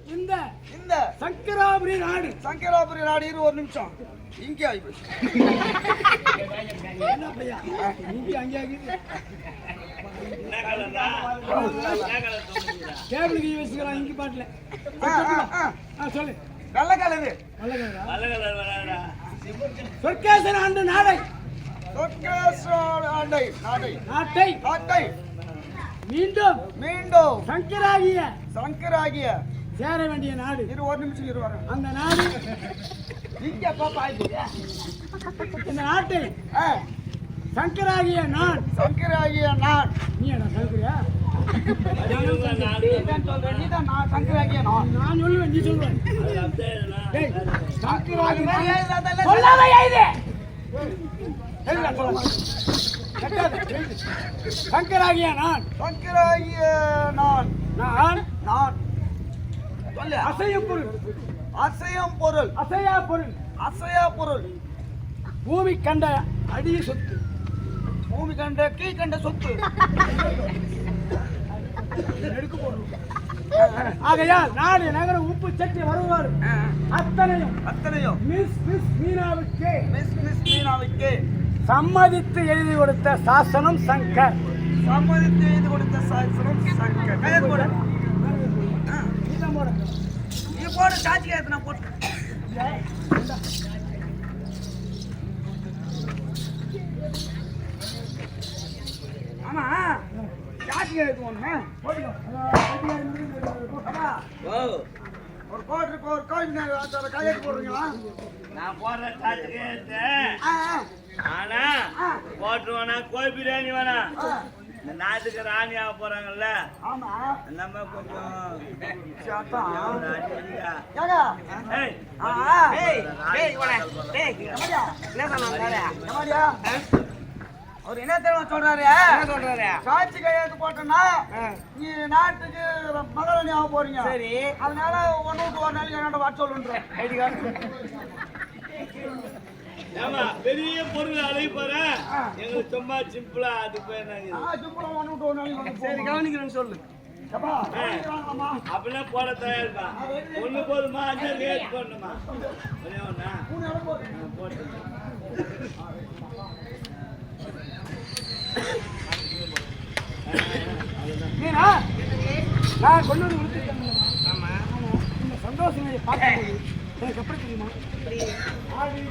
இந்த இந்த சங்கராபுரி நாடு இரு ஒரு நிமிஷம் இங்கே ஆயிப்போச்சு. என்ன பையா இங்கே அங்கே ஆகிது கேபிளுக்கு வச்சுக்கலாம் இங்கே பாட்டில் சொல்லு நல்ல கலரு சொர்க்கேசன் ஆண்டு நாடை நாட்டை மீண்டும் மீண்டும் சங்கராகிய சேர வேண்டிய நாடு இரு ஒரு நிமிஷம் இரு வர அந்த நாடு இங்க பாப்பா இந்த நாட்டை சங்கராகிய நான் நீ என்ன சங்கரியா சொல்றேன் நீதான் நான் சங்கராகிய நான் சொல்லுவேன் நீ சொல்லுவேன் சங்கராகிய நான் அசையும் பொருள் பூமி கண்ட அடிய சொத்து பூமி கண்ட கீ கண்ட சொத்து ஆகையால் நாடு நகரம் உப்பு சட்டி வருவார் அத்தனையும் மிஸ் மீனாவுக்கே சம்மதித்து எழுதி கொடுத்த சாசனம் சங்கர் நீ போடு சாட்சி கேட்டு நான் போட்டு ஆமா சாட்சி கேட்டு ஒண்ணு ஒரு கோட்டுக்கு ஒரு கோயில் கையெழுத்து போடுறீங்களா? நான் போடுற சாட்சி கேட்டு ஆனா போட்டுருவானா கோழி பிரியாணி வேணா இந்த நாட்டுக்கு ராணியாக போறாங்கல்ல நம்ம கொஞ்சம் அவர் என்ன தெரியுமா சொல்றாரு சாட்சி கையெழுத்து போட்டோம்னா நீ நாட்டுக்கு மகாராணியாக போறீங்க. சரி, அதனால ஒன்னு விட்டு ஒரு நாளைக்கு என்னோட வர சொல்லுன்ற ஐடி கார்டு. ஆமா, பெரிய பொருள் அழகி போறேன் எங்களுக்கு சும்மா சிம்பிளா அது போய் சிம்பிளா ஒன்னு விட்டு ஒரு நாளைக்கு சரி கவனிக்கிறேன்னு சொல்லு. அப்படின்னா போட தயாரிப்பா ஒண்ணு போதுமா அஞ்சு ரேட் போடணுமா ஒரே ஒண்ணா போட்டு நான் கொண்டு வந்து கொடுத்துருக்கேன். இந்த சந்தோஷம் பார்க்கும்போது எனக்கு எப்படி தெரியுமா? ஆடி